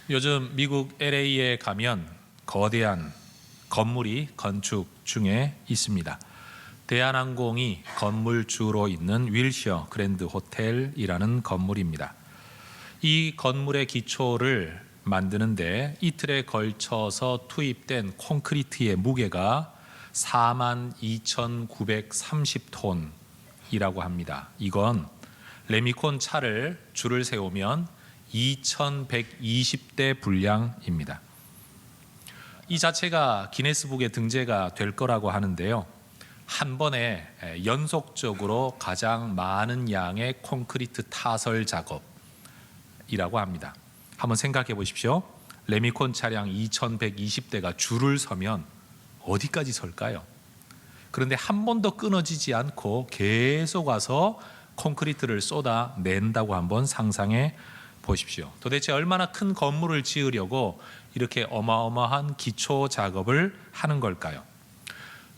요즘 미국 LA에 가면 거대한 건물이 건축 중에 있습니다. 대한항공이 건물주로 있는 윌셔 그랜드 호텔이라는 건물입니다. 이 건물의 기초를 만드는데 이틀에 걸쳐서 투입된 콘크리트의 무게가 42,930톤이라고 합니다. 이건 레미콘 차를 줄을 세우면 2,120대 분량입니다. 이 자체가 기네스북에 등재가 될 거라고 하는데요. 한 번에 연속적으로 가장 많은 양의 콘크리트 타설 작업이라고 합니다. 한번 생각해 보십시오. 레미콘 차량 2,120대가 줄을 서면 어디까지 설까요? 그런데 한 번도 끊어지지 않고 계속 와서 콘크리트를 쏟아낸다고 한번 상상해 보십시오. 도대체 얼마나 큰 건물을 지으려고 이렇게 어마어마한 기초 작업을 하는 걸까요?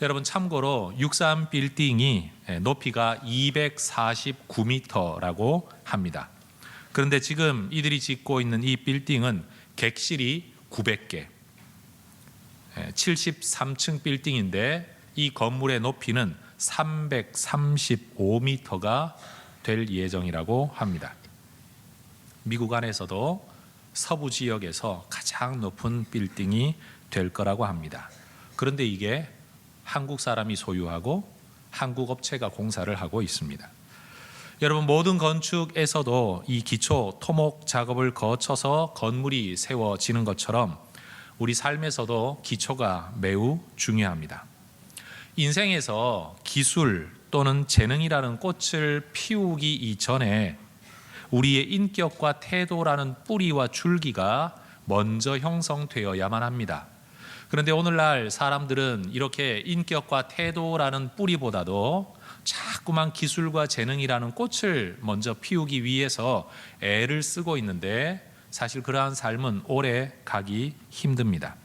여러분, 참고로 63 빌딩이 높이가 249m라고 합니다. 그런데 지금 이들이 짓고 있는 이 빌딩은 객실이 900개, 73층 빌딩인데 이 건물의 높이는 335m가 될 예정이라고 합니다. 미국 안에서도 서부 지역에서 가장 높은 빌딩이 될 거라고 합니다. 그런데 이게 한국 사람이 소유하고 한국 업체가 공사를 하고 있습니다. 여러분, 모든 건축에서도 이 기초 토목 작업을 거쳐서 건물이 세워지는 것처럼 우리 삶에서도 기초가 매우 중요합니다. 인생에서 기술 또는 재능이라는 꽃을 피우기 이전에 우리의 인격과 태도라는 뿌리와 줄기가 먼저 형성되어야만 합니다. 그런데 오늘날 사람들은 이렇게 인격과 태도라는 뿌리보다도 자꾸만 기술과 재능이라는 꽃을 먼저 피우기 위해서 애를 쓰고 있는데 사실 그러한 삶은 오래 가기 힘듭니다.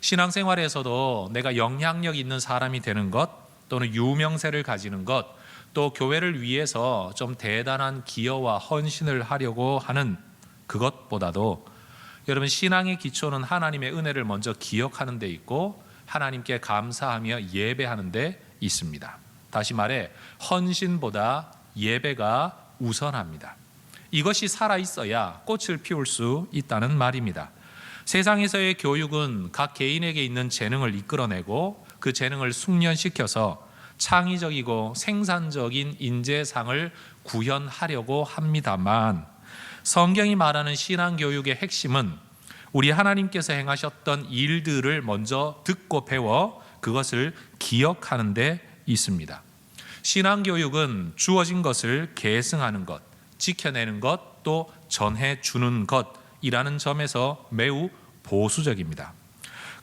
신앙생활에서도 내가 영향력 있는 사람이 되는 것 또는 유명세를 가지는 것 또 교회를 위해서 좀 대단한 기여와 헌신을 하려고 하는 그것보다도 여러분, 신앙의 기초는 하나님의 은혜를 먼저 기억하는 데 있고 하나님께 감사하며 예배하는 데 있습니다. 다시 말해 헌신보다 예배가 우선합니다. 이것이 살아있어야 꽃을 피울 수 있다는 말입니다. 세상에서의 교육은 각 개인에게 있는 재능을 이끌어내고 그 재능을 숙련시켜서 창의적이고 생산적인 인재상을 구현하려고 합니다만 성경이 말하는 신앙교육의 핵심은 우리 하나님께서 행하셨던 일들을 먼저 듣고 배워 그것을 기억하는 데 있습니다. 신앙교육은 주어진 것을 계승하는 것, 지켜내는 것, 또 전해주는 것이라는 점에서 매우 보수적입니다.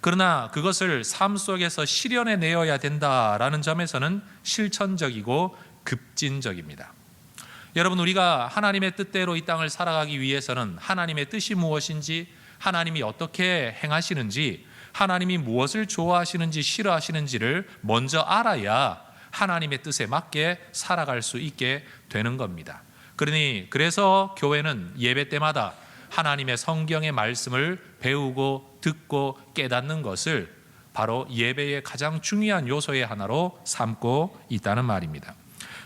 그러나 그것을 삶 속에서 실현해 내어야 된다라는 점에서는 실천적이고 급진적입니다. 여러분, 우리가 하나님의 뜻대로 이 땅을 살아가기 위해서는 하나님의 뜻이 무엇인지, 하나님이 어떻게 행하시는지, 하나님이 무엇을 좋아하시는지 싫어하시는지를 먼저 알아야 하나님의 뜻에 맞게 살아갈 수 있게 되는 겁니다. 그래서 교회는 예배 때마다 하나님의 성경의 말씀을 배우고 듣고 깨닫는 것을 바로 예배의 가장 중요한 요소의 하나로 삼고 있다는 말입니다.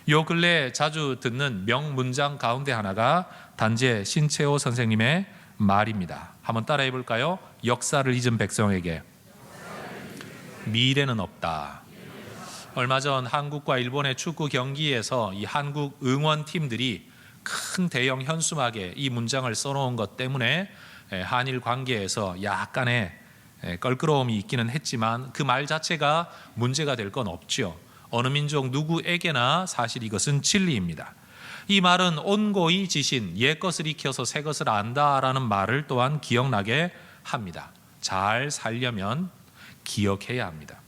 요 근래 자주 듣는 명문장 가운데 하나가 단재 신채호 선생님의 말입니다. 한번 따라해 볼까요? 역사를 잊은 백성에게 미래는 없다. 얼마 전 한국과 일본의 축구 경기에서 이 한국 응원팀들이 큰 대형 현수막에 이 문장을 써놓은 것 때문에 한일 관계에서 약간의 껄끄러움이 있기는 했지만 그 말 자체가 문제가 될 건 없죠. 어느 민족 누구에게나 사실 이것은 진리입니다. 이 말은 온고이 지신 옛것을 익혀서 새것을 안다라는 말을 또한 기억나게 합니다. 잘 살려면 기억해야 합니다.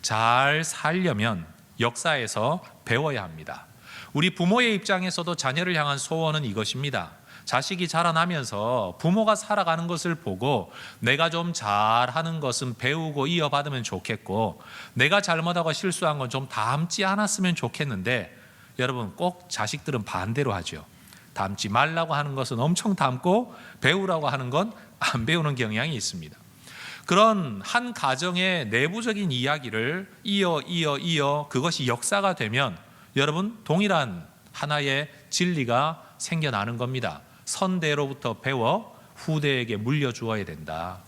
잘 살려면 역사에서 배워야 합니다. 우리 부모의 입장에서도 자녀를 향한 소원은 이것입니다. 자식이 자라나면서 부모가 살아가는 것을 보고 내가 좀 잘하는 것은 배우고 이어받으면 좋겠고, 내가 잘못하고 실수한 건 좀 담지 않았으면 좋겠는데, 여러분 꼭 자식들은 반대로 하죠. 담지 말라고 하는 것은 엄청 담고 배우라고 하는 건 안 배우는 경향이 있습니다. 그런 한 가정의 내부적인 이야기를 이어 그것이 역사가 되면 여러분 동일한 하나의 진리가 생겨나는 겁니다. 선대로부터 배워 후대에게 물려주어야 된다.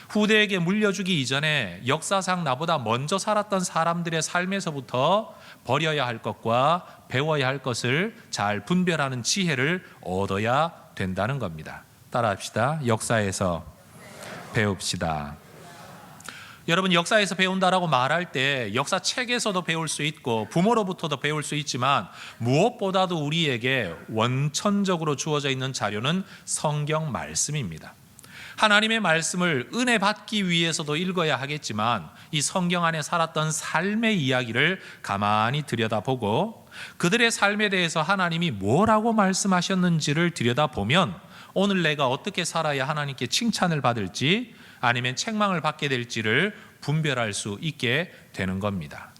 후대에게 물려주기 이전에 역사상 나보다 먼저 살았던 사람들의 삶에서부터 버려야 할 것과 배워야 할 것을 잘 분별하는 지혜를 얻어야 된다는 겁니다. 따라합시다. 역사에서 배웁시다. 여러분 역사에서 배운다라고 말할 때 역사책에서도 배울 수 있고 부모로부터도 배울 수 있지만 무엇보다도 우리에게 원천적으로 주어져 있는 자료는 성경 말씀입니다. 하나님의 말씀을 은혜 받기 위해서도 읽어야 하겠지만 이 성경 안에 살았던 삶의 이야기를 가만히 들여다보고 그들의 삶에 대해서 하나님이 뭐라고 말씀하셨는지를 들여다보면 오늘 내가 어떻게 살아야 하나님께 칭찬을 받을지 아니면 책망을 받게 될지를 분별할 수 있게 되는 겁니다.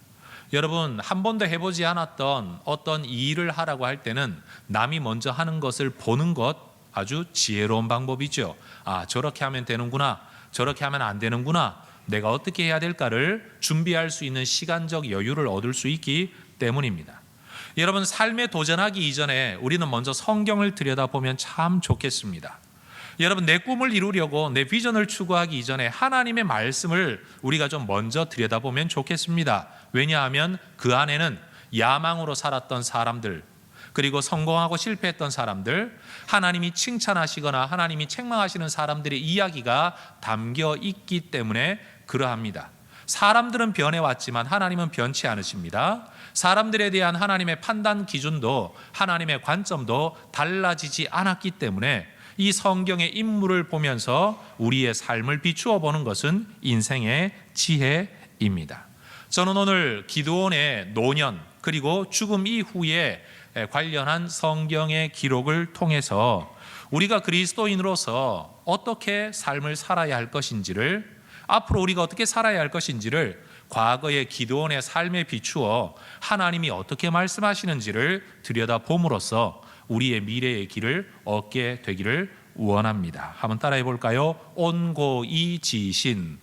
여러분 한 번도 해보지 않았던 어떤 일을 하라고 할 때는 남이 먼저 하는 것을 보는 것 아주 지혜로운 방법이죠. 저렇게 하면 되는구나, 저렇게 하면 안 되는구나, 내가 어떻게 해야 될까를 준비할 수 있는 시간적 여유를 얻을 수 있기 때문입니다. 여러분 삶에 도전하기 이전에 우리는 먼저 성경을 들여다보면 참 좋겠습니다. 여러분 내 꿈을 이루려고 내 비전을 추구하기 이전에 하나님의 말씀을 우리가 좀 먼저 들여다보면 좋겠습니다. 왜냐하면 그 안에는 야망으로 살았던 사람들 그리고 성공하고 실패했던 사람들, 하나님이 칭찬하시거나 하나님이 책망하시는 사람들의 이야기가 담겨 있기 때문에 그러합니다. 사람들은 변해왔지만 하나님은 변치 않으십니다. 사람들에 대한 하나님의 판단 기준도 하나님의 관점도 달라지지 않았기 때문에 이 성경의 인물을 보면서 우리의 삶을 비추어 보는 것은 인생의 지혜입니다. 저는 오늘 기드온의 노년 그리고 죽음 이후에 관련한 성경의 기록을 통해서 우리가 그리스도인으로서 어떻게 삶을 살아야 할 것인지를 앞으로 우리가 어떻게 살아야 할 것인지를 과거의 기드온의 삶에 비추어 하나님이 어떻게 말씀하시는지를 들여다봄으로써 우리의 미래의 길을 얻게 되기를 원합니다. 한번 따라해 볼까요? 온고이지신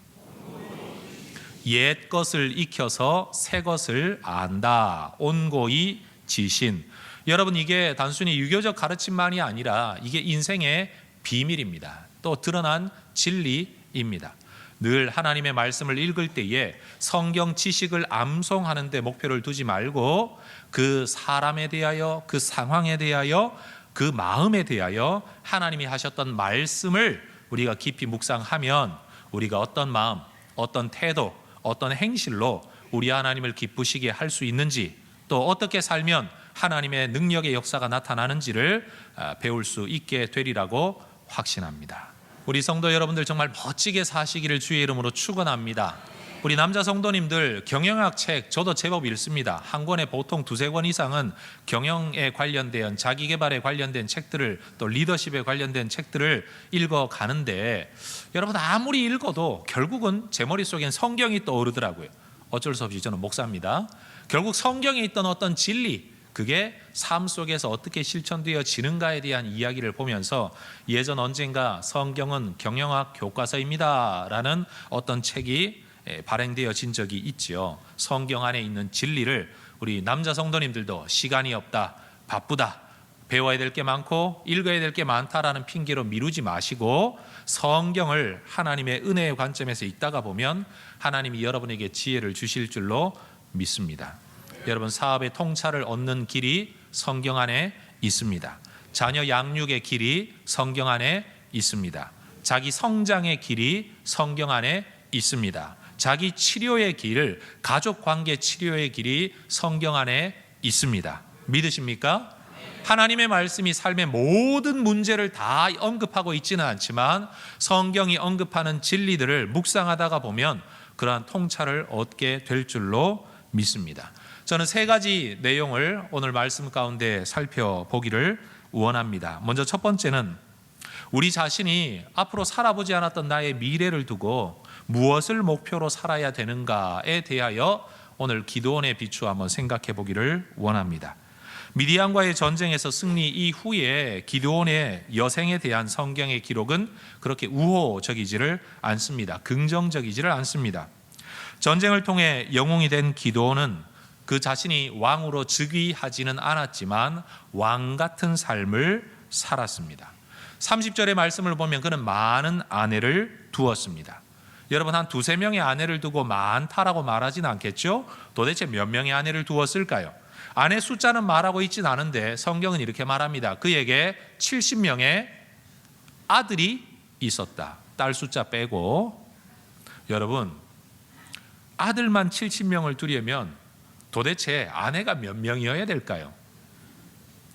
옛 것을 익혀서 새 것을 안다. 온고이지신. 여러분 이게 단순히 유교적 가르침만이 아니라 이게 인생의 비밀입니다. 또 드러난 진리입니다. 늘 하나님의 말씀을 읽을 때에 성경 지식을 암송하는 데 목표를 두지 말고 그 사람에 대하여 그 상황에 대하여 그 마음에 대하여 하나님이 하셨던 말씀을 우리가 깊이 묵상하면 우리가 어떤 마음, 어떤 태도, 어떤 행실로 우리 하나님을 기쁘시게 할 수 있는지 또 어떻게 살면 하나님의 능력의 역사가 나타나는지를 배울 수 있게 되리라고 확신합니다. 우리 성도 여러분들 정말 멋지게 사시기를 주의 이름으로 축원합니다. 우리 남자 성도님들 경영학 책 저도 제법 읽습니다. 한 권에 보통 2-3권 이상은 경영에 관련된 자기개발에 관련된 책들을 또 리더십에 관련된 책들을 읽어가는데 여러분 아무리 읽어도 결국은 제 머릿속엔 성경이 떠오르더라고요. 어쩔 수 없이 저는 목사입니다. 결국 성경에 있던 어떤 진리 그게 삶 속에서 어떻게 실천되어지는가에 대한 이야기를 보면서 예전 언젠가 성경은 경영학 교과서입니다 라는 어떤 책이 발행되어진 적이 있죠. 성경 안에 있는 진리를 우리 남자 성도님들도 시간이 없다, 바쁘다, 배워야 될 게 많고 읽어야 될 게 많다라는 핑계로 미루지 마시고 성경을 하나님의 은혜의 관점에서 읽다가 보면 하나님이 여러분에게 지혜를 주실 줄로 믿습니다. 여러분 사업의 통찰을 얻는 길이 성경 안에 있습니다. 자녀 양육의 길이 성경 안에 있습니다. 자기 성장의 길이 성경 안에 있습니다. 자기 치료의 길, 가족 관계 치료의 길이 성경 안에 있습니다. 믿으십니까? 하나님의 말씀이 삶의 모든 문제를 다 언급하고 있지는 않지만 성경이 언급하는 진리들을 묵상하다가 보면 그러한 통찰을 얻게 될 줄로 믿습니다. 저는 3가지 내용을 오늘 말씀 가운데 살펴보기를 원합니다. 먼저 첫 번째는 우리 자신이 앞으로 살아보지 않았던 나의 미래를 두고 무엇을 목표로 살아야 되는가에 대하여 오늘 기드온의 비추어 한번 생각해 보기를 원합니다. 미디안과의 전쟁에서 승리 이후에 기드온의 여생에 대한 성경의 기록은 그렇게 우호적이지를 않습니다. 긍정적이지를 않습니다. 전쟁을 통해 영웅이 된 기드온은 그 자신이 왕으로 즉위하지는 않았지만 왕 같은 삶을 살았습니다. 30절의 말씀을 보면 그는 많은 아내를 두었습니다. 여러분, 한 두세 명의 아내를 두고 많다라고 말하진 않겠죠? 도대체 몇 명의 아내를 두었을까요? 아내 숫자는 말하고 있진 않은데 성경은 이렇게 말합니다. 그에게 70명의 아들이 있었다. 딸 숫자 빼고. 여러분, 아들만 70명을 두려면 도대체 아내가 몇 명이어야 될까요?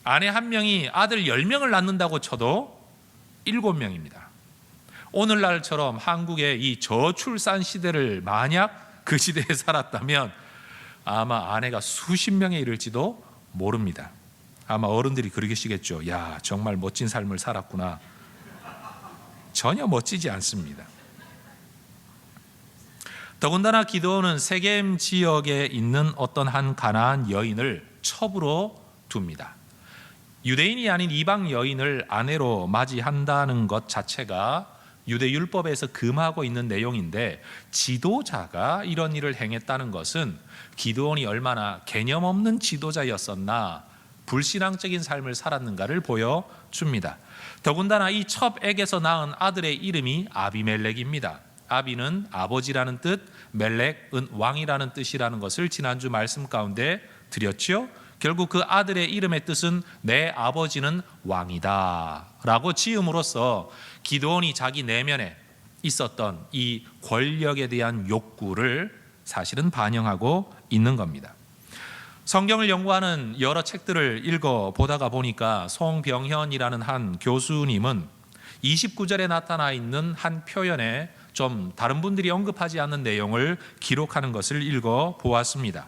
아내 한 명이 아들 10명을 낳는다고 쳐도 7명입니다. 오늘날처럼 한국의 이 저출산 시대를 만약 그 시대에 살았다면 아마 아내가 수십 명에 이를지도 모릅니다. 아마 어른들이 그러시겠죠. 야, 정말 멋진 삶을 살았구나. 전혀 멋지지 않습니다. 더군다나 기드온은 세겜 지역에 있는 어떤 한 가나안 여인을 첩으로 둡니다. 유대인이 아닌 이방 여인을 아내로 맞이한다는 것 자체가 유대 율법에서 금하고 있는 내용인데, 지도자가 이런 일을 행했다는 것은 기드온이 얼마나 개념 없는 지도자였었나, 불신앙적인 삶을 살았는가를 보여줍니다. 더군다나 이 첩에게서 낳은 아들의 이름이 아비멜렉입니다. 아비는 아버지라는 뜻, 멜렉은 왕이라는 뜻이라는 것을 지난주 말씀 가운데 드렸죠. 결국 그 아들의 이름의 뜻은 내 아버지는 왕이다 라고 지음으로써 기드온이 자기 내면에 있었던 이 권력에 대한 욕구를 사실은 반영하고 있는 겁니다. 성경을 연구하는 여러 책들을 읽어보다가 보니까 송병현이라는 한 교수님은 29절에 나타나 있는 한 표현에 좀 다른 분들이 언급하지 않는 내용을 기록하는 것을 읽어보았습니다.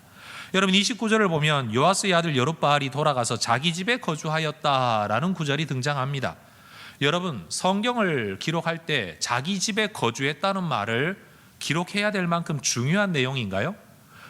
여러분, 29절을 보면 요아스의 아들 여룹바알이 돌아가서 자기 집에 거주하였다라는 구절이 등장합니다. 여러분, 성경을 기록할 때 자기 집에 거주했다는 말을 기록해야 될 만큼 중요한 내용인가요?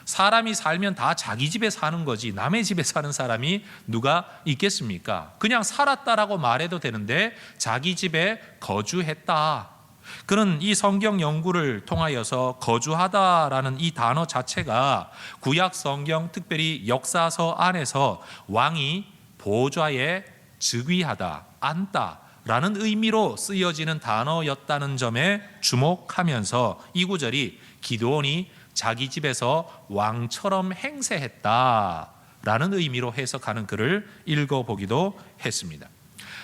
사람이 살면 다 자기 집에 사는 거지 남의 집에 사는 사람이 누가 있겠습니까? 그냥 살았다라고 말해도 되는데 자기 집에 거주했다. 그는 이 성경 연구를 통하여서 거주하다라는 이 단어 자체가 구약 성경, 특별히 역사서 안에서 왕이 보좌에 즉위하다, 앉다라는 의미로 쓰여지는 단어였다는 점에 주목하면서 이 구절이 기드온이 자기 집에서 왕처럼 행세했다라는 의미로 해석하는 글을 읽어보기도 했습니다.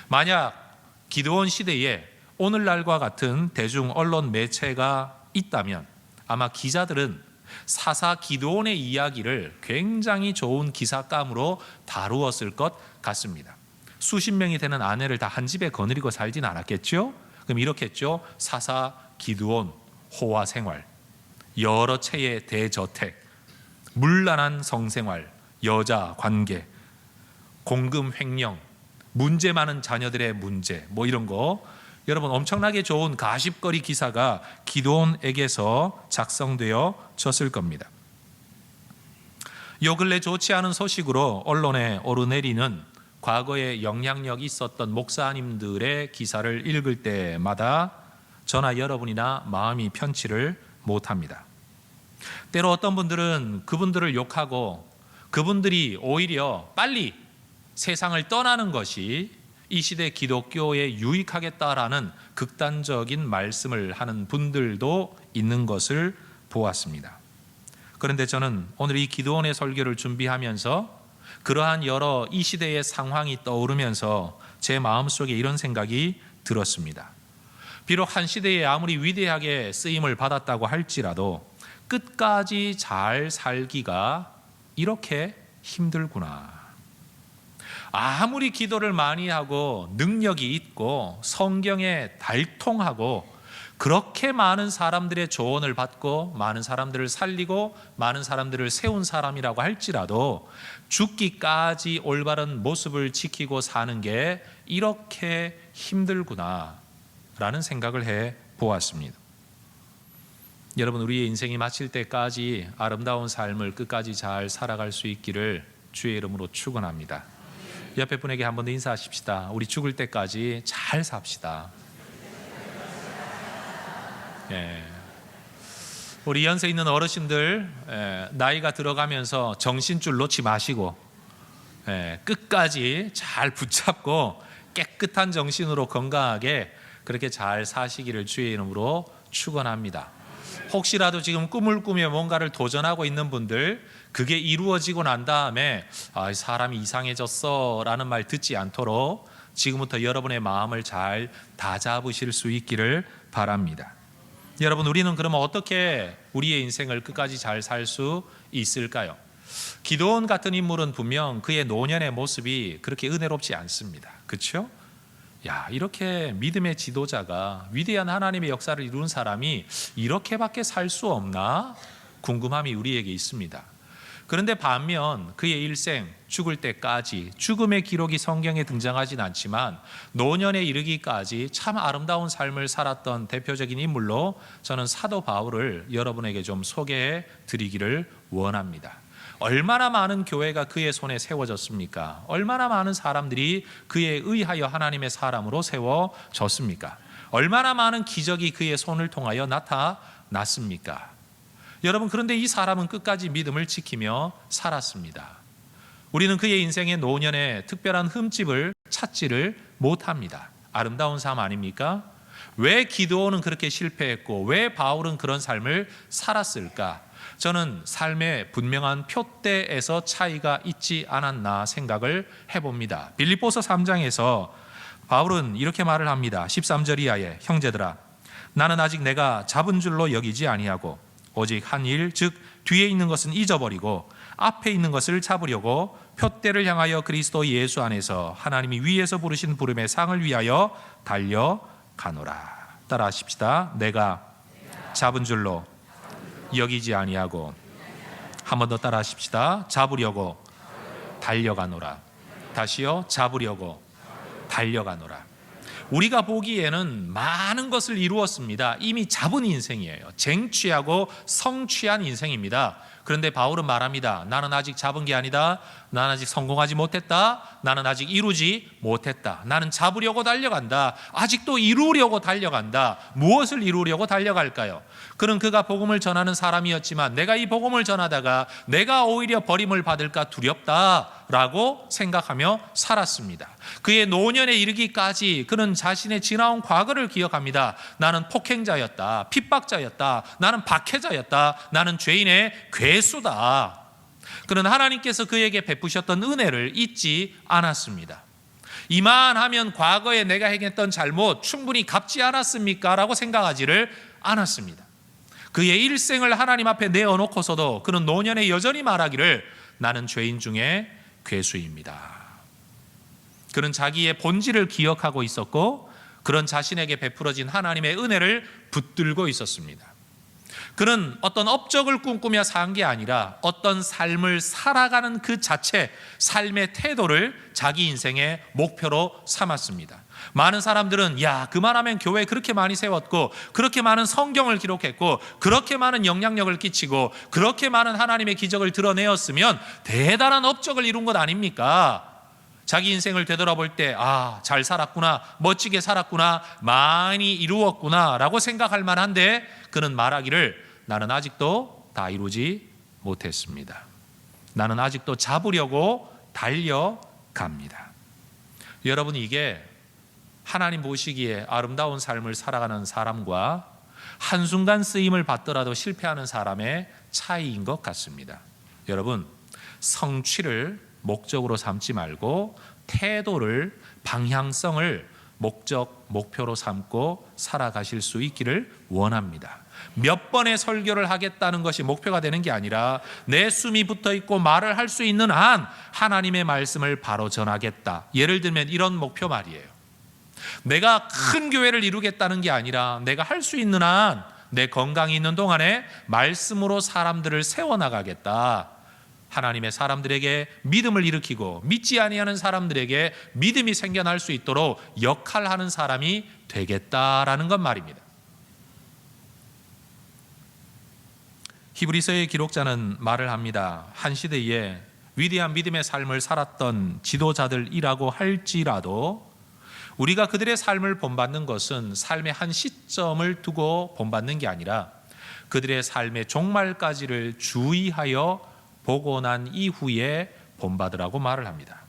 만약 기드온 시대에 오늘날과 같은 대중 언론 매체가 있다면 아마 기자들은 사사 기드온의 이야기를 굉장히 좋은 기사감으로 다루었을 것 같습니다. 수십 명이 되는 아내를 다 한 집에 거느리고 살진 않았겠죠? 그럼 이렇게 했죠. 사사 기드온 호화 생활, 여러 채의 대저택, 문란한 성생활, 여자 관계, 공금 횡령, 문제 많은 자녀들의 문제, 뭐 이런 거, 여러분 엄청나게 좋은 가십거리 기사가 기드온에게서 작성되어 졌을 겁니다. 요 근래 좋지 않은 소식으로 언론에 오르내리는 과거에 영향력 있었던 목사님들의 기사를 읽을 때마다 저나 여러분이나 마음이 편치를 못합니다. 때로 어떤 분들은 그분들을 욕하고 그분들이 오히려 빨리 세상을 떠나는 것이 이 시대 기독교에 유익하겠다라는 극단적인 말씀을 하는 분들도 있는 것을 보았습니다. 그런데 저는 오늘 이 기드온의 설교를 준비하면서 그러한 여러 이 시대의 상황이 떠오르면서 제 마음속에 이런 생각이 들었습니다. 비록 한 시대에 아무리 위대하게 쓰임을 받았다고 할지라도 끝까지 잘 살기가 이렇게 힘들구나. 아무리 기도를 많이 하고 능력이 있고 성경에 달통하고 그렇게 많은 사람들의 조언을 받고 많은 사람들을 살리고 많은 사람들을 세운 사람이라고 할지라도 죽기까지 올바른 모습을 지키고 사는 게 이렇게 힘들구나 라는 생각을 해 보았습니다. 여러분, 우리의 인생이 마칠 때까지 아름다운 삶을 끝까지 잘 살아갈 수 있기를 주의 이름으로 축원합니다. 옆에 분에게 한 번 더 인사하십시다. 우리 죽을 때까지 잘 삽시다. 예. 우리 연세 있는 어르신들, 나이가 들어가면서 정신줄 놓지 마시고 끝까지 잘 붙잡고 깨끗한 정신으로 건강하게 그렇게 잘 사시기를 주의 이름으로 축원합니다. 혹시라도 지금 꿈을 꾸며 뭔가를 도전하고 있는 분들, 그게 이루어지고 난 다음에 사람이 이상해졌어 라는 말 듣지 않도록 지금부터 여러분의 마음을 잘 다잡으실 수 있기를 바랍니다. 여러분, 우리는 그러면 어떻게 우리의 인생을 끝까지 잘 살 수 있을까요? 기드온 같은 인물은 분명 그의 노년의 모습이 그렇게 은혜롭지 않습니다. 그렇죠? 이렇게 믿음의 지도자가, 위대한 하나님의 역사를 이룬 사람이 이렇게밖에 살 수 없나? 궁금함이 우리에게 있습니다. 그런데 반면 그의 일생, 죽을 때까지, 죽음의 기록이 성경에 등장하진 않지만 노년에 이르기까지 참 아름다운 삶을 살았던 대표적인 인물로 저는 사도 바울을 여러분에게 좀 소개해 드리기를 원합니다. 얼마나 많은 교회가 그의 손에 세워졌습니까? 얼마나 많은 사람들이 그에 의하여 하나님의 사람으로 세워졌습니까? 얼마나 많은 기적이 그의 손을 통하여 나타났습니까? 여러분, 그런데 이 사람은 끝까지 믿음을 지키며 살았습니다. 우리는 그의 인생의 노년에 특별한 흠집을 찾지를 못합니다. 아름다운 삶 아닙니까? 왜 기드온은 그렇게 실패했고 왜 바울은 그런 삶을 살았을까? 저는 삶의 분명한 표대에서 차이가 있지 않았나 생각을 해봅니다. 빌립보서 3장에서 바울은 이렇게 말을 합니다. 13절 이하에, 형제들아, 나는 아직 내가 잡은 줄로 여기지 아니하고 오직 한 일, 즉 뒤에 있는 것은 잊어버리고 앞에 있는 것을 잡으려고 표대를 향하여 그리스도 예수 안에서 하나님이 위에서 부르신 부름의 상을 위하여 달려가노라. 따라하십시다. 내가 잡은 줄로 여기지 아니하고, 한 번 더 따라하십시다. 잡으려고 달려가노라. 다시요. 잡으려고 달려가노라. 우리가 보기에는 많은 것을 이루었습니다. 이미 잡은 인생이에요. 쟁취하고 성취한 인생입니다. 그런데 바울은 말합니다. 나는 아직 잡은 게 아니다. 나는 아직 성공하지 못했다. 나는 아직 이루지 못했다. 나는 잡으려고 달려간다. 아직도 이루려고 달려간다. 무엇을 이루려고 달려갈까요? 그는 그가 복음을 전하는 사람이었지만 내가 이 복음을 전하다가 내가 오히려 버림을 받을까 두렵다라고 생각하며 살았습니다. 그의 노년에 이르기까지 그는 자신의 지나온 과거를 기억합니다. 나는 폭행자였다. 핍박자였다. 나는 박해자였다. 나는 죄인의 괴수다. 그는 하나님께서 그에게 베푸셨던 은혜를 잊지 않았습니다. 이만하면 과거에 내가 행했던 잘못 충분히 갚지 않았습니까? 라고 생각하지를 않았습니다. 그의 일생을 하나님 앞에 내어놓고서도 그는 노년에 여전히 말하기를 나는 죄인 중에 괴수입니다. 그는 자기의 본질을 기억하고 있었고 그런 자신에게 베풀어진 하나님의 은혜를 붙들고 있었습니다. 그는 어떤 업적을 꿈꾸며 산 게 아니라 어떤 삶을 살아가는 그 자체, 삶의 태도를 자기 인생의 목표로 삼았습니다. 많은 사람들은 그만하면 교회 그렇게 많이 세웠고 그렇게 많은 성경을 기록했고 그렇게 많은 영향력을 끼치고 그렇게 많은 하나님의 기적을 드러내었으면 대단한 업적을 이룬 것 아닙니까? 자기 인생을 되돌아볼 때 잘 살았구나, 멋지게 살았구나, 많이 이루었구나 라고 생각할 만한데 그는 말하기를 나는 아직도 다 이루지 못했습니다. 나는 아직도 잡으려고 달려갑니다. 여러분, 이게 하나님 보시기에 아름다운 삶을 살아가는 사람과 한순간 쓰임을 받더라도 실패하는 사람의 차이인 것 같습니다. 여러분, 성취를 목적으로 삼지 말고 태도를, 방향성을 목표로 삼고 살아가실 수 있기를 원합니다. 몇 번의 설교를 하겠다는 것이 목표가 되는 게 아니라 내 숨이 붙어 있고 말을 할 수 있는 한 하나님의 말씀을 바로 전하겠다. 예를 들면 이런 목표 말이에요. 내가 큰 교회를 이루겠다는 게 아니라 내가 할 수 있는 한 내 건강이 있는 동안에 말씀으로 사람들을 세워나가겠다. 하나님의 사람들에게 믿음을 일으키고 믿지 아니하는 사람들에게 믿음이 생겨날 수 있도록 역할하는 사람이 되겠다라는 것 말입니다. 히브리서의 기록자는 말을 합니다. 한 시대에 위대한 믿음의 삶을 살았던 지도자들이라고 할지라도 우리가 그들의 삶을 본받는 것은 삶의 한 시점을 두고 본받는 게 아니라 그들의 삶의 종말까지를 주의하여 보고 난 이후에 본받으라고 말을 합니다.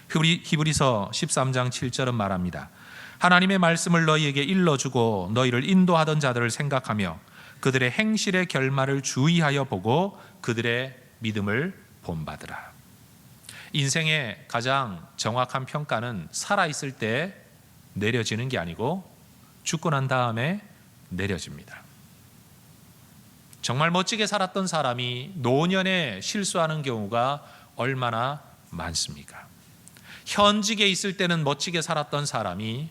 히브리서 13장 7절은 말합니다. 하나님의 말씀을 너희에게 일러주고 너희를 인도하던 자들을 생각하며 그들의 행실의 결말을 주의하여 보고 그들의 믿음을 본받으라. 인생의 가장 정확한 평가는 살아있을 때 내려지는 게 아니고 죽고 난 다음에 내려집니다. 정말 멋지게 살았던 사람이 노년에 실수하는 경우가 얼마나 많습니까? 현직에 있을 때는 멋지게 살았던 사람이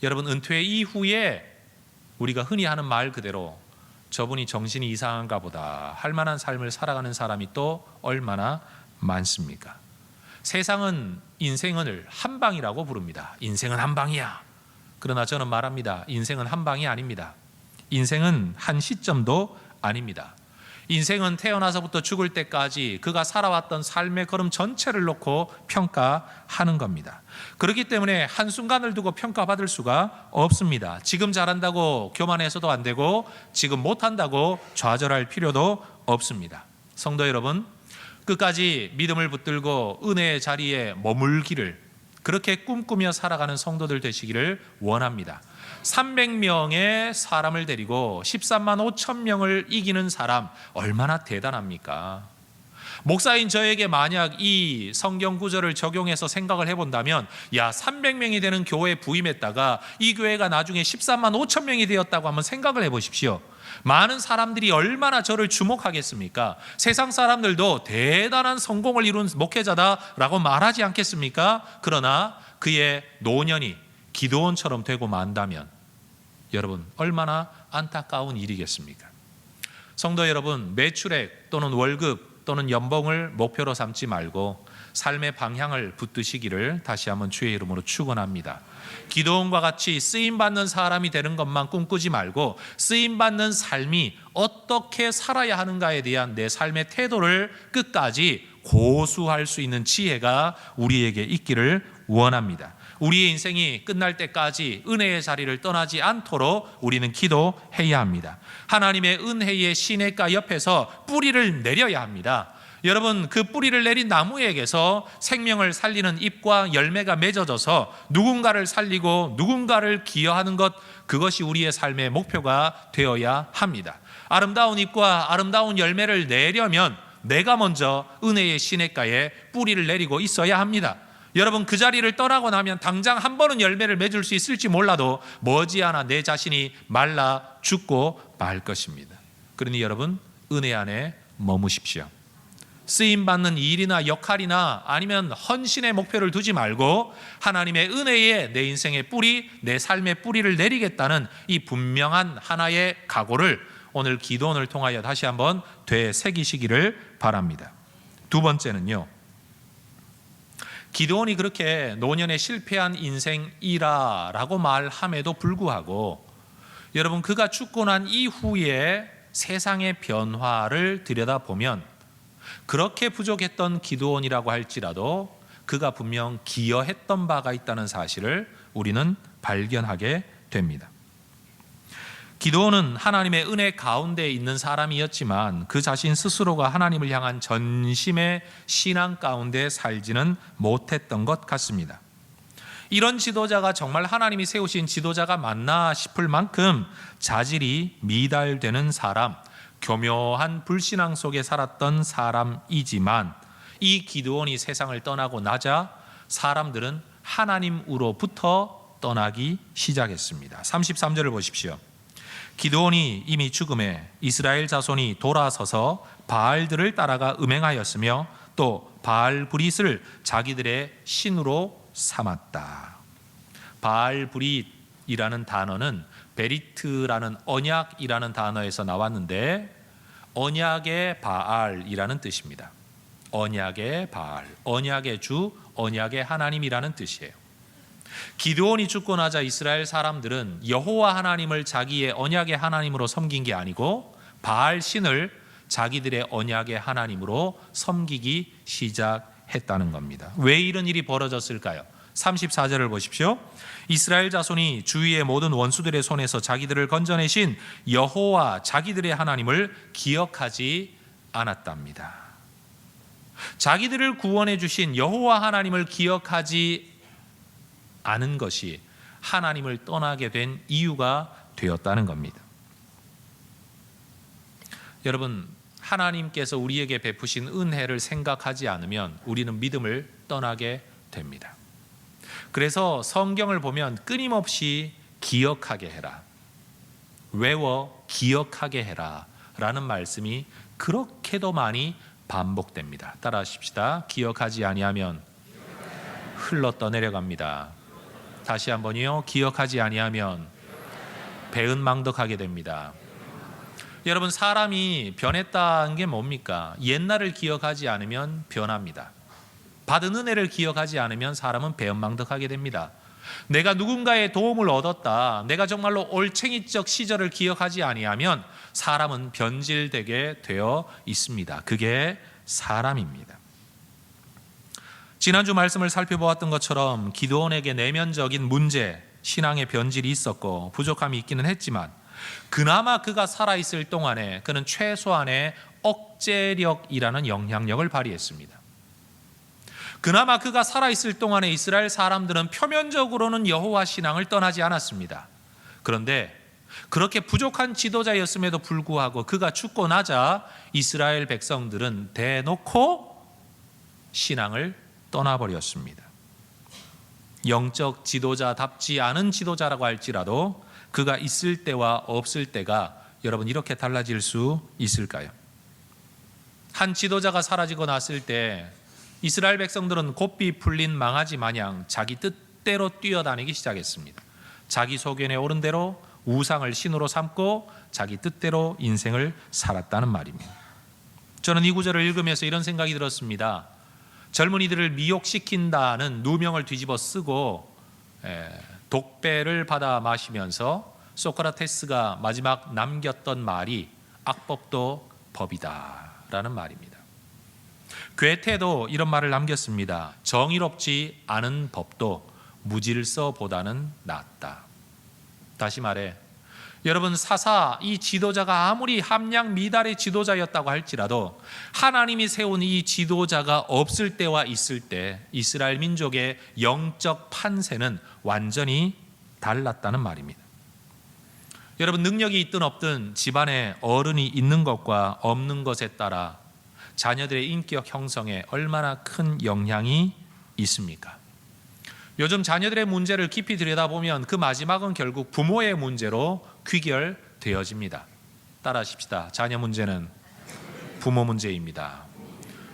여러분 은퇴 이후에 우리가 흔히 하는 말 그대로 저분이 정신이 이상한가 보다 할 만한 삶을 살아가는 사람이 또 얼마나 많습니까? 세상은 인생을 한 방이라고 부릅니다. 인생은 한 방이야. 그러나 저는 말합니다. 인생은 한 방이 아닙니다. 인생은 한 시점도 아닙니다. 인생은 태어나서부터 죽을 때까지 그가 살아왔던 삶의 걸음 전체를 놓고 평가하는 겁니다. 그렇기 때문에 한순간을 두고 평가받을 수가 없습니다. 지금 잘한다고 교만해서도 안 되고 지금 못한다고 좌절할 필요도 없습니다. 성도 여러분, 끝까지 믿음을 붙들고 은혜의 자리에 머물기를 그렇게 꿈꾸며 살아가는 성도들 되시기를 원합니다. 300명의 사람을 데리고 13만 5천 명을 이기는 사람 얼마나 대단합니까? 목사인 저에게 만약 이 성경 구절을 적용해서 생각을 해본다면 300명이 되는 교회에 부임했다가 이 교회가 나중에 13만 5천 명이 되었다고 한번 생각을 해보십시오. 많은 사람들이 얼마나 저를 주목하겠습니까? 세상 사람들도 대단한 성공을 이룬 목회자다라고 말하지 않겠습니까? 그러나 그의 노년이 기드온처럼 되고 만다면 여러분 얼마나 안타까운 일이겠습니까? 성도 여러분, 매출액 또는 월급 또는 연봉을 목표로 삼지 말고 삶의 방향을 붙드시기를 다시 한번 주의 이름으로 축원합니다. 기드온과 같이 쓰임받는 사람이 되는 것만 꿈꾸지 말고 쓰임받는 삶이 어떻게 살아야 하는가에 대한 내 삶의 태도를 끝까지 고수할 수 있는 지혜가 우리에게 있기를 원합니다. 우리의 인생이 끝날 때까지 은혜의 자리를 떠나지 않도록 우리는 기도해야 합니다. 하나님의 은혜의 시냇가 옆에서 뿌리를 내려야 합니다. 여러분, 그 뿌리를 내린 나무에게서 생명을 살리는 잎과 열매가 맺어져서 누군가를 살리고 누군가를 기여하는 것, 그것이 우리의 삶의 목표가 되어야 합니다. 아름다운 잎과 아름다운 열매를 내려면 내가 먼저 은혜의 시냇가에 뿌리를 내리고 있어야 합니다. 여러분, 그 자리를 떠나고 나면 당장 한 번은 열매를 맺을 수 있을지 몰라도 머지않아 내 자신이 말라 죽고 말 것입니다. 그러니 여러분, 은혜 안에 머무십시오. 쓰임받는 일이나 역할이나 아니면 헌신의 목표를 두지 말고 하나님의 은혜에 내 인생의 뿌리, 내 삶의 뿌리를 내리겠다는 이 분명한 하나의 각오를 오늘 기도원을 통하여 다시 한번 되새기시기를 바랍니다. 두 번째는요, 기드온이 그렇게 노년에 실패한 인생이라라고 말함에도 불구하고 여러분, 그가 죽고 난 이후에 세상의 변화를 들여다보면 그렇게 부족했던 기드온이라고 할지라도 그가 분명 기여했던 바가 있다는 사실을 우리는 발견하게 됩니다. 기드온은 하나님의 은혜 가운데 있는 사람이었지만 그 자신 스스로가 하나님을 향한 전심의 신앙 가운데 살지는 못했던 것 같습니다. 이런 지도자가 정말 하나님이 세우신 지도자가 맞나 싶을 만큼 자질이 미달되는 사람, 교묘한 불신앙 속에 살았던 사람이지만 이 기드온이 세상을 떠나고 나자 사람들은 하나님으로부터 떠나기 시작했습니다. 33절을 보십시오. 기드온이 이미 죽음에 이스라엘 자손이 돌아서서 바알들을 따라가 음행하였으며 또 바알브릿을 자기들의 신으로 삼았다. 바알브릿이라는 단어는 베리트라는 언약이라는 단어에서 나왔는데 언약의 바알이라는 뜻입니다. 언약의 바알, 언약의 주, 언약의 하나님이라는 뜻이에요. 기드온이 죽고 나자 이스라엘 사람들은 여호와 하나님을 자기의 언약의 하나님으로 섬긴 게 아니고 바알 신을 자기들의 언약의 하나님으로 섬기기 시작했다는 겁니다. 왜 이런 일이 벌어졌을까요? 34절을 보십시오. 이스라엘 자손이 주위의 모든 원수들의 손에서 자기들을 건져내신 여호와 자기들의 하나님을 기억하지 않았답니다. 자기들을 구원해 주신 여호와 하나님을 기억하지 않은 것이 하나님을 떠나게 된 이유가 되었다는 겁니다. 여러분, 하나님께서 우리에게 베푸신 은혜를 생각하지 않으면 우리는 믿음을 떠나게 됩니다. 그래서 성경을 보면 끊임없이 기억하게 해라, 외워 기억하게 해라 라는 말씀이 그렇게도 많이 반복됩니다. 따라 하십시다. 기억하지 아니하면 흘러 떠내려갑니다. 다시 한번요. 기억하지 아니하면 배은망덕하게 됩니다. 여러분, 사람이 변했다는 게 뭡니까? 옛날을 기억하지 않으면 변합니다. 받은 은혜를 기억하지 않으면 사람은 배은망덕하게 됩니다. 내가 누군가의 도움을 얻었다, 내가 정말로 올챙이적 시절을 기억하지 아니하면 사람은 변질되게 되어 있습니다. 그게 사람입니다. 지난주 말씀을 살펴보았던 것처럼 기드온에게 내면적인 문제, 신앙의 변질이 있었고 부족함이 있기는 했지만 그나마 그가 살아있을 동안에 그는 최소한의 억제력이라는 영향력을 발휘했습니다. 그나마 그가 살아있을 동안에 이스라엘 사람들은 표면적으로는 여호와 신앙을 떠나지 않았습니다. 그런데 그렇게 부족한 지도자였음에도 불구하고 그가 죽고 나자 이스라엘 백성들은 대놓고 신앙을 떠나버렸습니다. 영적 지도자답지 않은 지도자라고 할지라도 그가 있을 때와 없을 때가 여러분 이렇게 달라질 수 있을까요? 한 지도자가 사라지고 났을 때 이스라엘 백성들은 곱비 풀린 망아지 마냥 자기 뜻대로 뛰어다니기 시작했습니다. 자기 소견에 오른 대로 우상을 신으로 삼고 자기 뜻대로 인생을 살았다는 말입니다. 저는 이 구절을 읽으면서 이런 생각이 들었습니다. 젊은이들을 미혹시킨다는 누명을 뒤집어 쓰고 독배를 받아 마시면서 소크라테스가 마지막 남겼던 말이 악법도 법이다 라는 말입니다. 괴테도 이런 말을 남겼습니다. 정의롭지 않은 법도 무질서보다는 낫다. 다시 말해 여러분, 사사 이 지도자가 아무리 함량 미달의 지도자였다고 할지라도 하나님이 세운 이 지도자가 없을 때와 있을 때 이스라엘 민족의 영적 판세는 완전히 달랐다는 말입니다. 여러분, 능력이 있든 없든 집안에 어른이 있는 것과 없는 것에 따라 자녀들의 인격 형성에 얼마나 큰 영향이 있습니까? 요즘 자녀들의 문제를 깊이 들여다보면 그 마지막은 결국 부모의 문제로 귀결되어집니다. 따라하십시다. 자녀 문제는 부모 문제입니다.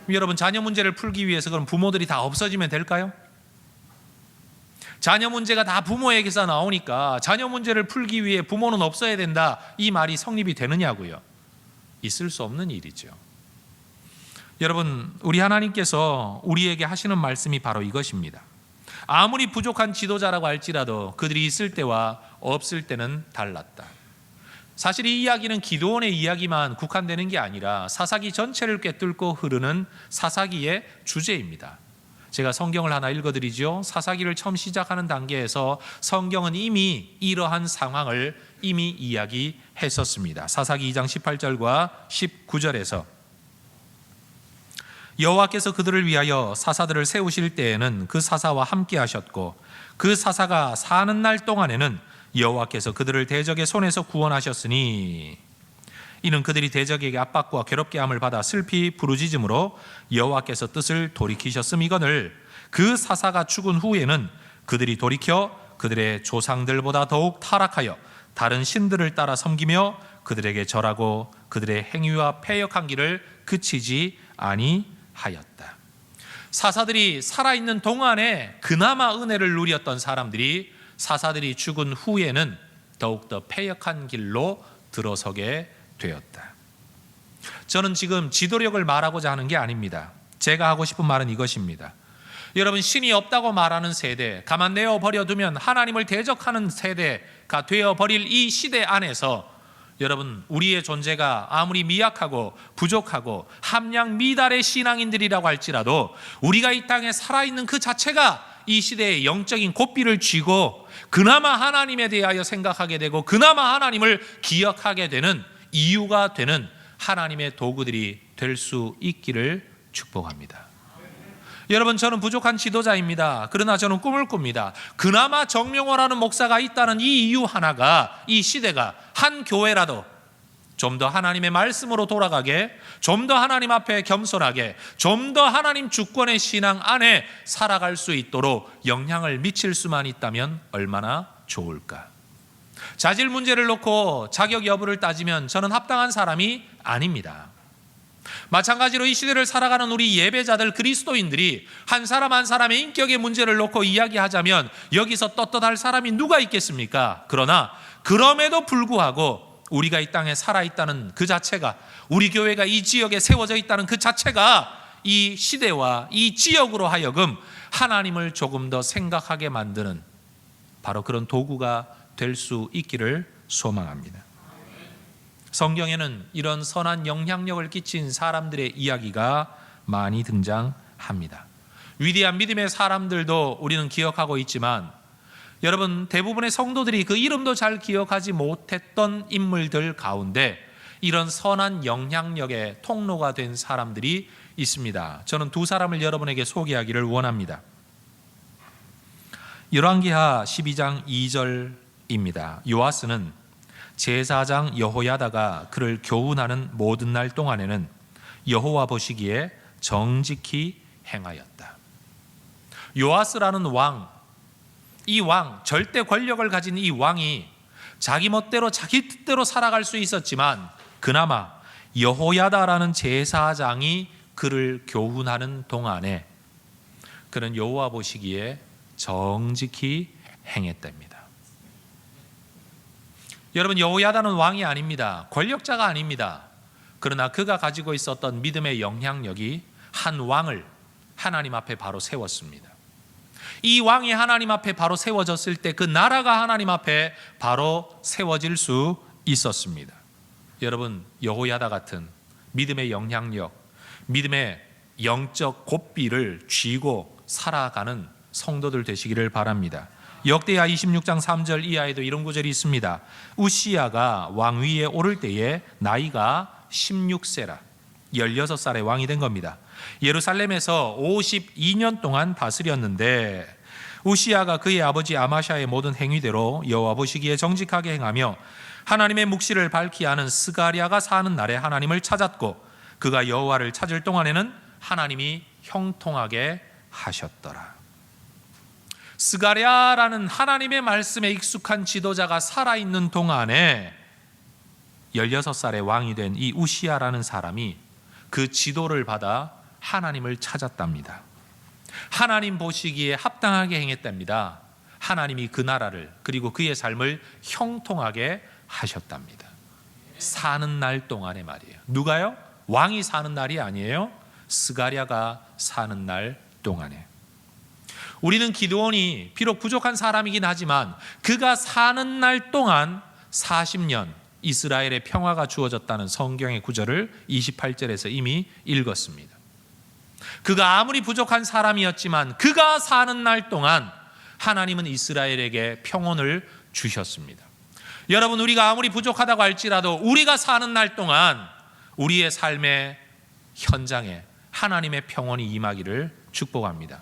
여러분, 자녀 문제를 풀기 위해서 그럼 부모들이 다 없어지면 될까요? 자녀 문제가 다 부모에게서 나오니까 자녀 문제를 풀기 위해 부모는 없어야 된다, 이 말이 성립이 되느냐고요? 있을 수 없는 일이죠. 여러분, 우리 하나님께서 우리에게 하시는 말씀이 바로 이것입니다. 아무리 부족한 지도자라고 할지라도 그들이 있을 때와 없을 때는 달랐다. 사실 이 이야기는 기드온의 이야기만 국한되는 게 아니라 사사기 전체를 꿰뚫고 흐르는 사사기의 주제입니다. 제가 성경을 하나 읽어드리죠. 사사기를 처음 시작하는 단계에서 성경은 이미 이러한 상황을 이미 이야기했었습니다. 사사기 2장 18절과 19절에서 여호와께서 그들을 위하여 사사들을 세우실 때에는 그 사사와 함께 하셨고 그 사사가 사는 날 동안에는 여호와께서 그들을 대적의 손에서 구원하셨으니 이는 그들이 대적에게 압박과 괴롭게 함을 받아 슬피 부르짖음으로 여호와께서 뜻을 돌이키셨음이거늘 그 사사가 죽은 후에는 그들이 돌이켜 그들의 조상들보다 더욱 타락하여 다른 신들을 따라 섬기며 그들에게 절하고 그들의 행위와 패역한 길을 그치지 아니하였다. 사사들이 살아있는 동안에 그나마 은혜를 누렸던 사람들이 사사들이 죽은 후에는 더욱더 패역한 길로 들어서게 되었다. 저는 지금 지도력을 말하고자 하는 게 아닙니다. 제가 하고 싶은 말은 이것입니다. 여러분, 신이 없다고 말하는 세대, 가만 내어 버려두면 하나님을 대적하는 세대가 되어버릴 이 시대 안에서 여러분, 우리의 존재가 아무리 미약하고 부족하고 함량 미달의 신앙인들이라고 할지라도 우리가 이 땅에 살아있는 그 자체가 이 시대의 영적인 고삐를 쥐고 그나마 하나님에 대하여 생각하게 되고 그나마 하나님을 기억하게 되는 이유가 되는 하나님의 도구들이 될 수 있기를 축복합니다. 여러분, 저는 부족한 지도자입니다. 그러나 저는 꿈을 꿉니다. 그나마 정명호라는 목사가 있다는 이 이유 하나가 이 시대가 한 교회라도 좀 더 하나님의 말씀으로 돌아가게, 좀 더 하나님 앞에 겸손하게, 좀 더 하나님 주권의 신앙 안에 살아갈 수 있도록 영향을 미칠 수만 있다면 얼마나 좋을까. 자질 문제를 놓고 자격 여부를 따지면 저는 합당한 사람이 아닙니다. 마찬가지로 이 시대를 살아가는 우리 예배자들 그리스도인들이 한 사람 한 사람의 인격의 문제를 놓고 이야기하자면 여기서 떳떳할 사람이 누가 있겠습니까? 그러나 그럼에도 불구하고 우리가 이 땅에 살아있다는 그 자체가, 우리 교회가 이 지역에 세워져 있다는 그 자체가 이 시대와 이 지역으로 하여금 하나님을 조금 더 생각하게 만드는 바로 그런 도구가 될 수 있기를 소망합니다. 성경에는 이런 선한 영향력을 끼친 사람들의 이야기가 많이 등장합니다. 위대한 믿음의 사람들도 우리는 기억하고 있지만 여러분, 대부분의 성도들이 그 이름도 잘 기억하지 못했던 인물들 가운데 이런 선한 영향력의 통로가 된 사람들이 있습니다. 저는 두 사람을 여러분에게 소개하기를 원합니다. 열왕기하 12장 2절입니다. 요아스는 제사장 여호야다가 그를 교훈하는 모든 날 동안에는 여호와 보시기에 정직히 행하였다. 요아스라는 왕, 이 왕, 절대 권력을 가진 이 왕이 자기 멋대로 자기 뜻대로 살아갈 수 있었지만 그나마 여호야다라는 제사장이 그를 교훈하는 동안에 그는 여호와 보시기에 정직히 행했답니다. 여러분, 여호야다는 왕이 아닙니다. 권력자가 아닙니다. 그러나 그가 가지고 있었던 믿음의 영향력이 한 왕을 하나님 앞에 바로 세웠습니다. 이 왕이 하나님 앞에 바로 세워졌을 때 그 나라가 하나님 앞에 바로 세워질 수 있었습니다. 여러분, 여호야다 같은 믿음의 영향력, 믿음의 영적 고삐를 쥐고 살아가는 성도들 되시기를 바랍니다. 역대하 26장 3절 이하에도 이런 구절이 있습니다. 우시야가 왕위에 오를 때에 나이가 16세라 16살의 왕이 된 겁니다. 예루살렘에서 52년 동안 다스렸는데 우시야가 그의 아버지 아마샤의 모든 행위대로 여호와 보시기에 정직하게 행하며 하나님의 묵시를 밝히 하는 스가랴가 사는 날에 하나님을 찾았고 그가 여호와를 찾을 동안에는 하나님이 형통하게 하셨더라. 스가랴라는 하나님의 말씀에 익숙한 지도자가 살아있는 동안에 16살의 왕이 된 이 우시야라는 사람이 그 지도를 받아 하나님을 찾았답니다. 하나님 보시기에 합당하게 행했답니다. 하나님이 그 나라를 그리고 그의 삶을 형통하게 하셨답니다. 사는 날 동안에 말이에요. 누가요? 왕이 사는 날이 아니에요. 스가랴가 사는 날 동안에. 우리는 기드온이 비록 부족한 사람이긴 하지만 그가 사는 날 동안 40년 이스라엘의 평화가 주어졌다는 성경의 구절을 28절에서 이미 읽었습니다. 그가 아무리 부족한 사람이었지만 그가 사는 날 동안 하나님은 이스라엘에게 평온을 주셨습니다. 여러분, 우리가 아무리 부족하다고 할지라도 우리가 사는 날 동안 우리의 삶의 현장에 하나님의 평온이 임하기를 축복합니다.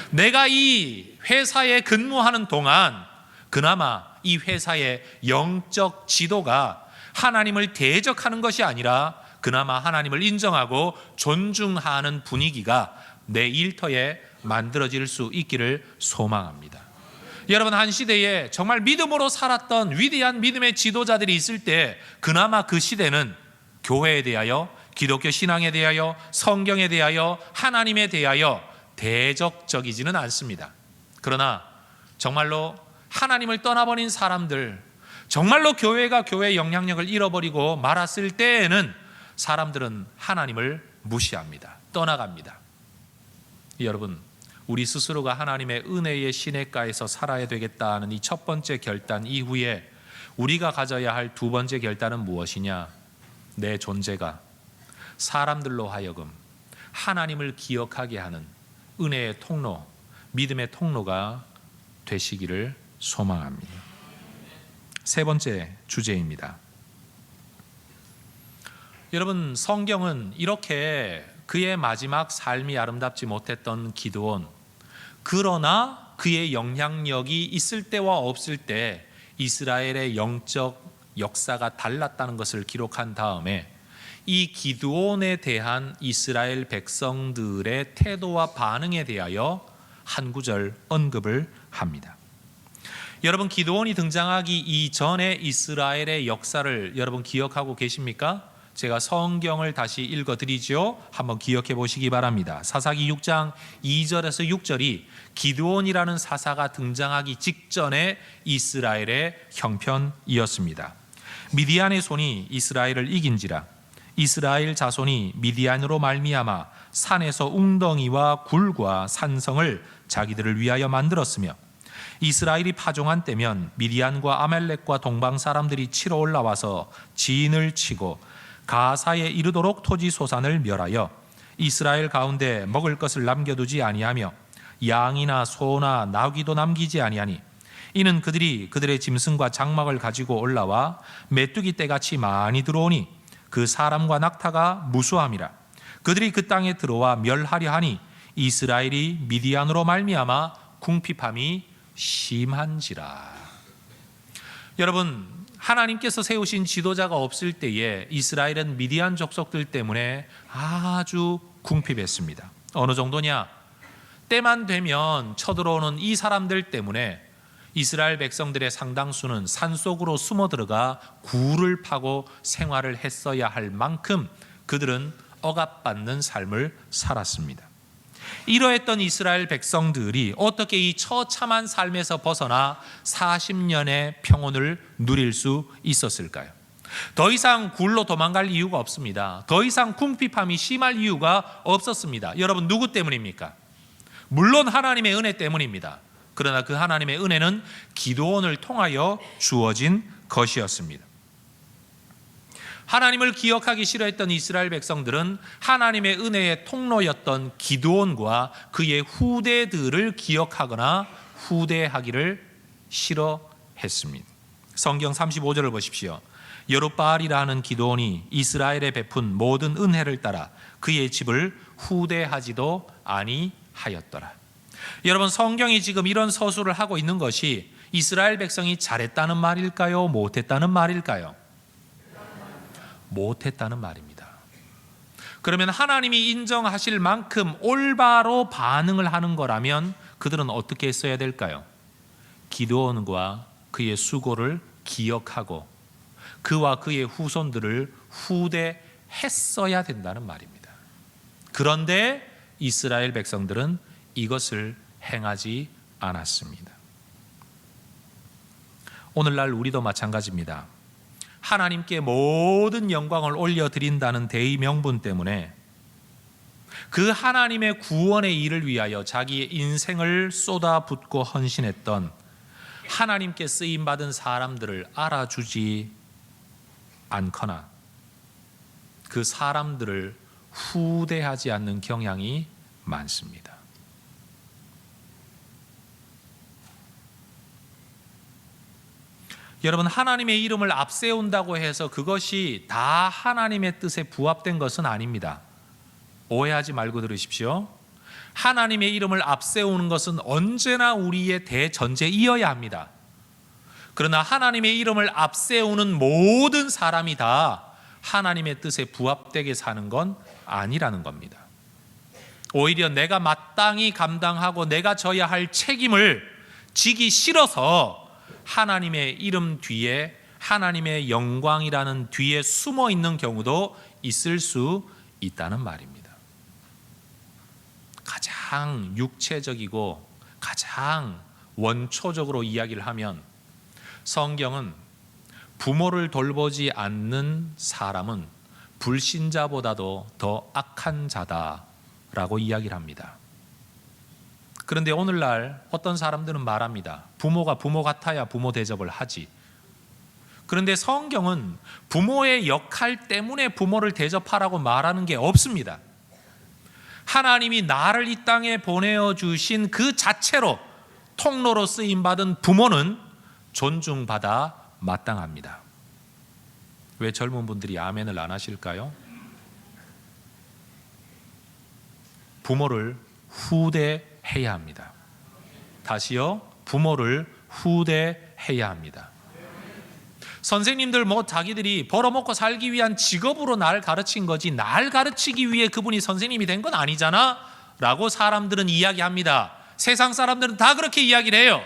내가 이 회사에 근무하는 동안 그나마 이 회사의 영적 지도가 하나님을 대적하는 것이 아니라 그나마 하나님을 인정하고 존중하는 분위기가 내 일터에 만들어질 수 있기를 소망합니다. 여러분, 한 시대에 정말 믿음으로 살았던 위대한 믿음의 지도자들이 있을 때 그나마 그 시대는 교회에 대하여, 기독교 신앙에 대하여, 성경에 대하여, 하나님에 대하여 대적적이지는 않습니다. 그러나 정말로 하나님을 떠나버린 사람들, 정말로 교회가 교회의 영향력을 잃어버리고 말았을 때에는 사람들은 하나님을 무시합니다. 떠나갑니다. 여러분, 우리 스스로가 하나님의 은혜의 시냇가에서 살아야 되겠다는 이 첫 번째 결단 이후에 우리가 가져야 할 두 번째 결단은 무엇이냐? 내 존재가 사람들로 하여금 하나님을 기억하게 하는 은혜의 통로, 믿음의 통로가 되시기를 소망합니다. 세 번째 주제입니다. 여러분, 성경은 이렇게 그의 마지막 삶이 아름답지 못했던 기드온, 그러나 그의 영향력이 있을 때와 없을 때 이스라엘의 영적 역사가 달랐다는 것을 기록한 다음에 이 기드온에 대한 이스라엘 백성들의 태도와 반응에 대하여 한 구절 언급을 합니다. 여러분, 기드온이 등장하기 이전에 이스라엘의 역사를 여러분 기억하고 계십니까? 제가 성경을 다시 읽어드리죠. 한번 기억해 보시기 바랍니다. 사사기 6장 2절에서 6절이 기드온이라는 사사가 등장하기 직전에 이스라엘의 형편이었습니다. 미디안의 손이 이스라엘을 이긴지라 이스라엘 자손이 미디안으로 말미암아 산에서 웅덩이와 굴과 산성을 자기들을 위하여 만들었으며 이스라엘이 파종한 때면 미디안과 아멜렉과 동방 사람들이 치러 올라와서 진을 치고 가사에 이르도록 토지 소산을 멸하여 이스라엘 가운데 먹을 것을 남겨두지 아니하며 양이나 소나 나귀도 남기지 아니하니 이는 그들이 그들의 짐승과 장막을 가지고 올라와 메뚜기 떼같이 많이 들어오니 그 사람과 낙타가 무수함이라. 그들이 그 땅에 들어와 멸하려 하니 이스라엘이 미디안으로 말미암아 궁핍함이 심한지라. 여러분, 하나님께서 세우신 지도자가 없을 때에 이스라엘은 미디안 족속들 때문에 아주 궁핍했습니다. 어느 정도냐? 때만 되면 쳐들어오는 이 사람들 때문에 이스라엘 백성들의 상당수는 산속으로 숨어 들어가 굴을 파고 생활을 했어야 할 만큼 그들은 억압받는 삶을 살았습니다. 이러했던 이스라엘 백성들이 어떻게 이 처참한 삶에서 벗어나 40년의 평온을 누릴 수 있었을까요? 더 이상 굴로 도망갈 이유가 없습니다. 더 이상 궁핍함이 심할 이유가 없었습니다. 여러분, 누구 때문입니까? 물론 하나님의 은혜 때문입니다. 그러나 그 하나님의 은혜는 기드온을 통하여 주어진 것이었습니다. 하나님을 기억하기 싫어했던 이스라엘 백성들은 하나님의 은혜의 통로였던 기드온과 그의 후대들을 기억하거나 후대하기를 싫어했습니다. 성경 35절을 보십시오. 여룹바알이라 하는 기드온이 이스라엘에 베푼 모든 은혜를 따라 그의 집을 후대하지도 아니하였더라. 여러분, 성경이 지금 이런 서술을 하고 있는 것이 이스라엘 백성이 잘했다는 말일까요? 못했다는 말일까요? 못했다는 말입니다. 그러면 하나님이 인정하실 만큼 올바로 반응을 하는 거라면 그들은 어떻게 했어야 될까요? 기드온과 그의 수고를 기억하고 그와 그의 후손들을 후대했어야 된다는 말입니다. 그런데 이스라엘 백성들은 이것을 행하지 않았습니다. 오늘날 우리도 마찬가지입니다. 하나님께 모든 영광을 올려드린다는 대의 명분 때문에 그 하나님의 구원의 일을 위하여 자기의 인생을 쏟아붓고 헌신했던 하나님께 쓰임받은 사람들을 알아주지 않거나 그 사람들을 후대하지 않는 경향이 많습니다. 여러분, 하나님의 이름을 앞세운다고 해서 그것이 다 하나님의 뜻에 부합된 것은 아닙니다. 오해하지 말고 들으십시오. 하나님의 이름을 앞세우는 것은 언제나 우리의 대전제이어야 합니다. 그러나 하나님의 이름을 앞세우는 모든 사람이 다 하나님의 뜻에 부합되게 사는 건 아니라는 겁니다. 오히려 내가 마땅히 감당하고 내가 져야 할 책임을 지기 싫어서 하나님의 이름 뒤에 하나님의 영광이라는 뒤에 숨어 있는 경우도 있을 수 있다는 말입니다. 가장 육체적이고 가장 원초적으로 이야기를 하면 성경은 부모를 돌보지 않는 사람은 불신자보다도 더 악한 자다라고 이야기를 합니다. 그런데 오늘날 어떤 사람들은 말합니다. 부모가 부모 같아야 부모 대접을 하지. 그런데 성경은 부모의 역할 때문에 부모를 대접하라고 말하는 게 없습니다. 하나님이 나를 이 땅에 보내어 주신 그 자체로 통로로 쓰임받은 부모는 존중받아 마땅합니다. 왜 젊은 분들이 아멘을 안 하실까요? 부모를 후대해야 합니다. 다시요, 부모를 후대해야 합니다. 선생님들 자기들이 벌어먹고 살기 위한 직업으로 날 가르친 거지 날 가르치기 위해 그분이 선생님이 된 건 아니잖아 라고 사람들은 이야기합니다. 세상 사람들은 다 그렇게 이야기를 해요.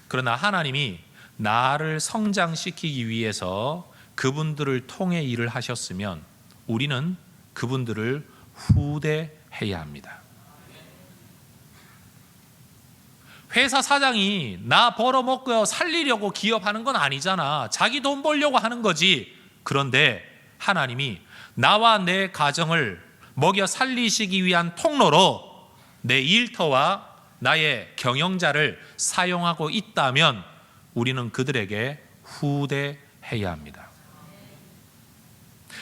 그러나 하나님이 나를 성장시키기 위해서 그분들을 통해 일을 하셨으면 우리는 그분들을 후대해야 합니다. 회사 사장이 나 벌어먹고 살리려고 기업하는 건 아니잖아. 자기 돈 벌려고 하는 거지. 그런데 하나님이 나와 내 가정을 먹여 살리시기 위한 통로로 내 일터와 나의 경영자를 사용하고 있다면 우리는 그들에게 후대해야 합니다.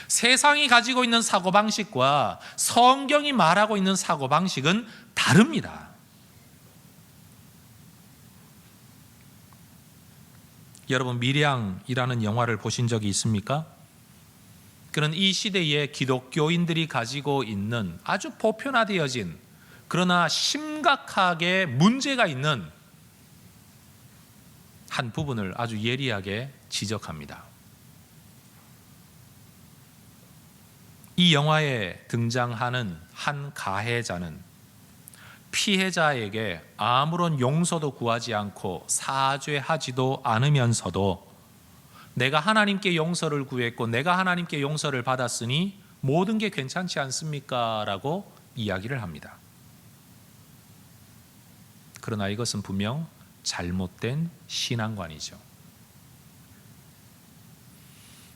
세상이 가지고 있는 사고방식과 성경이 말하고 있는 사고방식은 다릅니다. 여러분, 밀양이라는 영화를 보신 적이 있습니까? 그런 이 시대의 기독교인들이 가지고 있는 아주 보편화되어진 그러나 심각하게 문제가 있는 한 부분을 아주 예리하게 지적합니다. 이 영화에 등장하는 한 가해자는 피해자에게 아무런 용서도 구하지 않고 사죄하지도 않으면서도 내가 하나님께 용서를 구했고 내가 하나님께 용서를 받았으니 모든 게 괜찮지 않습니까? 라고 이야기를 합니다. 그러나 이것은 분명 잘못된 신앙관이죠.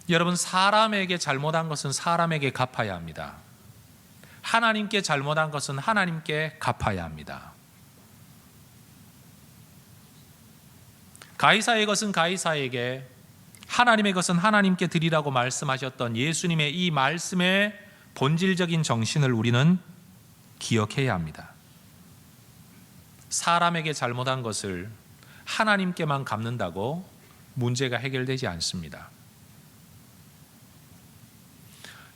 여러분, 사람에게 잘못한 것은 사람에게 갚아야 합니다. 하나님께 잘못한 것은 하나님께 갚아야 합니다. 가이사의 것은 가이사에게, 하나님의 것은 하나님께 드리라고 말씀하셨던 예수님의 이 말씀의 본질적인 정신을 우리는 기억해야 합니다. 사람에게 잘못한 것을 하나님께만 갚는다고 문제가 해결되지 않습니다.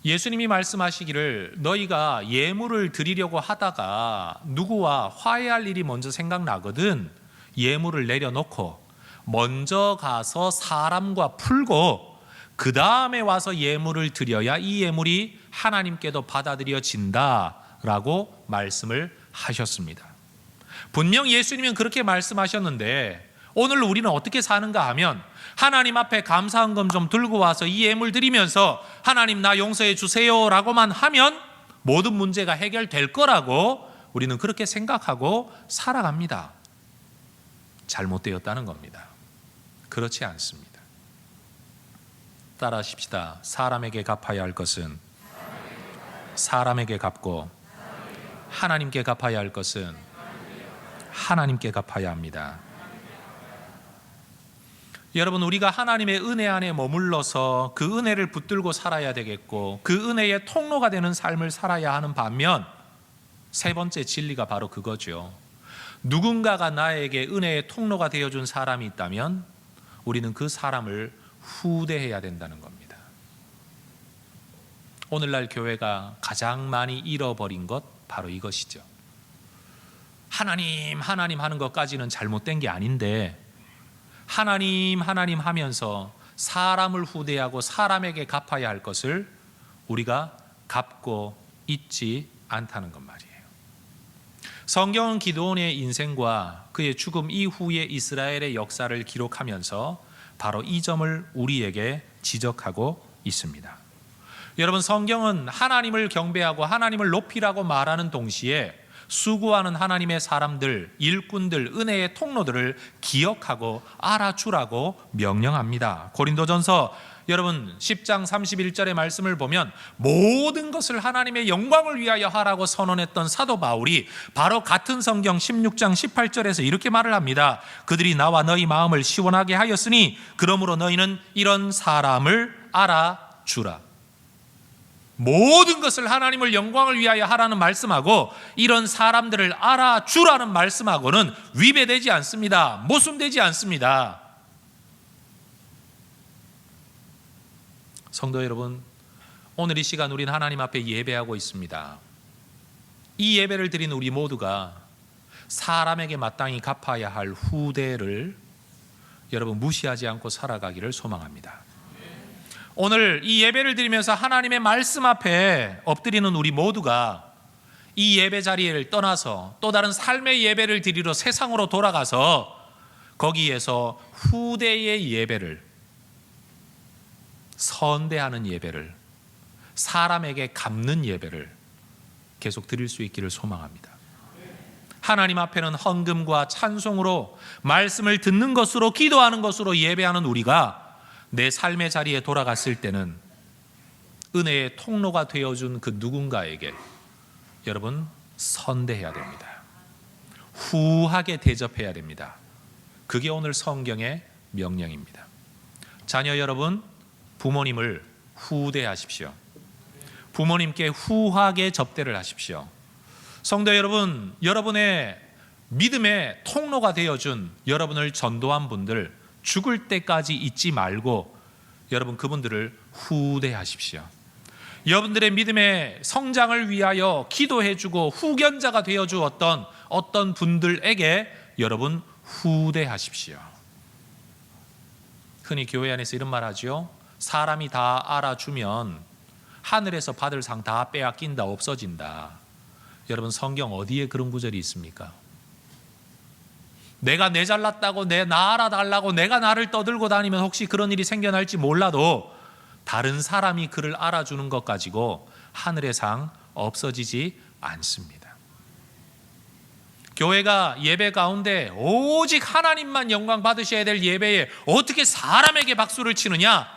예수님이 말씀하시기를 너희가 예물을 드리려고 하다가 누구와 화해할 일이 먼저 생각나거든 예물을 내려놓고 먼저 가서 사람과 풀고 그 다음에 와서 예물을 드려야 이 예물이 하나님께도 받아들여진다라고 말씀을 하셨습니다. 분명 예수님은 그렇게 말씀하셨는데 오늘 우리는 어떻게 사는가 하면 하나님 앞에 감사한금 좀 들고 와서 이 예물 드리면서 하나님 나 용서해 주세요 라고만 하면 모든 문제가 해결될 거라고 우리는 그렇게 생각하고 살아갑니다. 잘못되었다는 겁니다. 그렇지 않습니다. 따라하십시다. 사람에게 갚아야 할 것은 사람에게 갚고 하나님께 갚아야 할 것은 하나님께 갚아야 합니다. 여러분, 우리가 하나님의 은혜 안에 머물러서 그 은혜를 붙들고 살아야 되겠고 그 은혜의 통로가 되는 삶을 살아야 하는 반면 세 번째 진리가 바로 그거죠. 누군가가 나에게 은혜의 통로가 되어준 사람이 있다면 우리는 그 사람을 후대해야 된다는 겁니다. 오늘날 교회가 가장 많이 잃어버린 것 바로 이것이죠. 하나님 하는 것까지는 잘못된 게 아닌데 하나님 하면서 사람을 후대하고 사람에게 갚아야 할 것을 우리가 갚고 있지 않다는 것 말이에요. 성경은 기드온의 인생과 그의 죽음 이후의 이스라엘의 역사를 기록하면서 바로 이 점을 우리에게 지적하고 있습니다. 여러분, 성경은 하나님을 경배하고 하나님을 높이라고 말하는 동시에 수고하는 하나님의 사람들, 일꾼들, 은혜의 통로들을 기억하고 알아주라고 명령합니다. 고린도전서 여러분 10장 31절의 말씀을 보면 모든 것을 하나님의 영광을 위하여 하라고 선언했던 사도 바울이 바로 같은 성경 16장 18절에서 이렇게 말을 합니다. 그들이 나와 너희 마음을 시원하게 하였으니 그러므로 너희는 이런 사람을 알아주라. 모든 것을 하나님을 영광을 위하여 하라는 말씀하고 이런 사람들을 알아주라는 말씀하고는 위배되지 않습니다. 모순되지 않습니다. 성도 여러분, 오늘 이 시간 우리는 하나님 앞에 예배하고 있습니다. 이 예배를 드리는 우리 모두가 사람에게 마땅히 갚아야 할 후대를 여러분 무시하지 않고 살아가기를 소망합니다. 오늘 이 예배를 드리면서 하나님의 말씀 앞에 엎드리는 우리 모두가 이 예배 자리를 떠나서 또 다른 삶의 예배를 드리러 세상으로 돌아가서 거기에서 후대의 예배를, 선대하는 예배를, 사람에게 갚는 예배를 계속 드릴 수 있기를 소망합니다. 하나님 앞에는 헌금과 찬송으로 말씀을 듣는 것으로, 기도하는 것으로 예배하는 우리가 내 삶의 자리에 돌아갔을 때는 은혜의 통로가 되어준 그 누군가에게 여러분 선대해야 됩니다. 후하게 대접해야 됩니다. 그게 오늘 성경의 명령입니다. 자녀 여러분, 부모님을 후대하십시오. 부모님께 후하게 접대를 하십시오. 성도 여러분, 여러분의 믿음의 통로가 되어준 여러분을 전도한 분들, 죽을 때까지 잊지 말고 여러분 그분들을 후대하십시오. 여러분들의 믿음의 성장을 위하여 기도해주고 후견자가 되어주었던 어떤 분들에게 여러분 후대하십시오. 흔히 교회 안에서 이런 말 하죠. 사람이 다 알아주면 하늘에서 받을 상 다 빼앗긴다, 없어진다. 여러분 성경 어디에 그런 구절이 있습니까? 내가 내 잘났다고 나 알아달라고 내가 나를 떠들고 다니면 혹시 그런 일이 생겨날지 몰라도 다른 사람이 그를 알아주는 것 가지고 하늘의 상 없어지지 않습니다. 교회가 예배 가운데 오직 하나님만 영광 받으셔야 될 예배에 어떻게 사람에게 박수를 치느냐?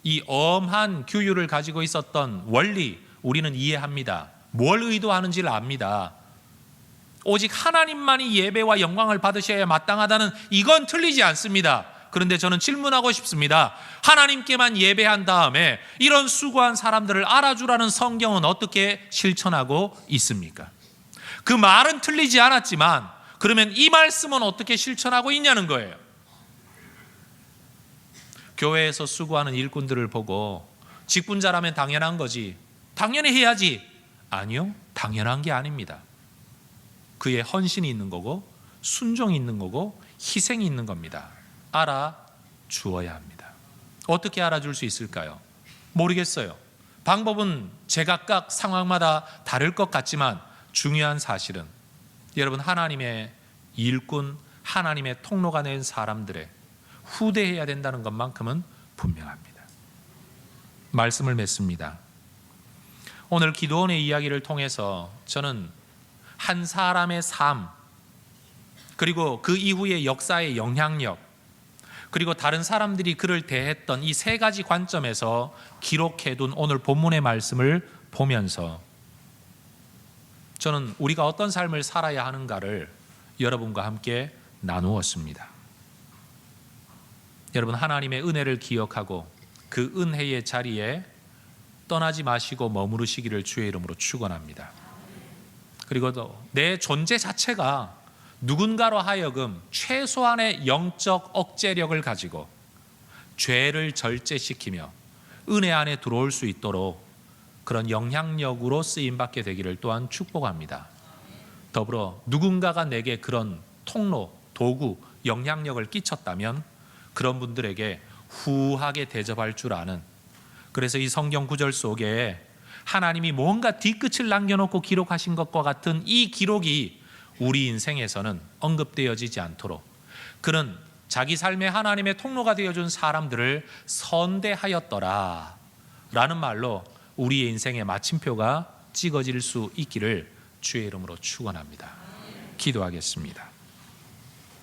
이 엄한 규율을 가지고 있었던 원리 우리는 이해합니다. 뭘 의도하는지를 압니다. 오직 하나님만이 예배와 영광을 받으셔야 마땅하다는 이건 틀리지 않습니다. 그런데 저는 질문하고 싶습니다. 하나님께만 예배한 다음에 이런 수고한 사람들을 알아주라는 성경은 어떻게 실천하고 있습니까? 그 말은 틀리지 않았지만 그러면 이 말씀은 어떻게 실천하고 있냐는 거예요. 교회에서 수고하는 일꾼들을 보고 직분자라면 당연한 거지, 당연히 해야지. 아니요, 당연한 게 아닙니다. 그의 헌신이 있는 거고 순종이 있는 거고 희생이 있는 겁니다. 알아주어야 합니다. 어떻게 알아줄 수 있을까요? 모르겠어요. 방법은 제각각 상황마다 다를 것 같지만 중요한 사실은 여러분 하나님의 일꾼, 하나님의 통로가 된 사람들의 후대해야 된다는 것만큼은 분명합니다. 말씀을 맺습니다. 오늘 기도원의 이야기를 통해서 저는 한 사람의 삶, 그리고 그 이후의 역사의 영향력, 그리고 다른 사람들이 그를 대했던 이 세 가지 관점에서 기록해둔 오늘 본문의 말씀을 보면서 저는 우리가 어떤 삶을 살아야 하는가를 여러분과 함께 나누었습니다. 여러분 하나님의 은혜를 기억하고 그 은혜의 자리에 떠나지 마시고 머무르시기를 주의 이름으로 축원합니다. 그리고 또 내 존재 자체가 누군가로 하여금 최소한의 영적 억제력을 가지고 죄를 절제시키며 은혜 안에 들어올 수 있도록 그런 영향력으로 쓰임받게 되기를 또한 축복합니다. 더불어 누군가가 내게 그런 통로, 도구, 영향력을 끼쳤다면 그런 분들에게 후하게 대접할 줄 아는, 그래서 이 성경 구절 속에 하나님이 뭔가 뒤끝을 남겨놓고 기록하신 것과 같은 이 기록이 우리 인생에서는 언급되어지지 않도록 그는 자기 삶의 하나님의 통로가 되어준 사람들을 선대하였더라 라는 말로 우리의 인생의 마침표가 찍어질 수 있기를 주의 이름으로 축원합니다. 기도하겠습니다.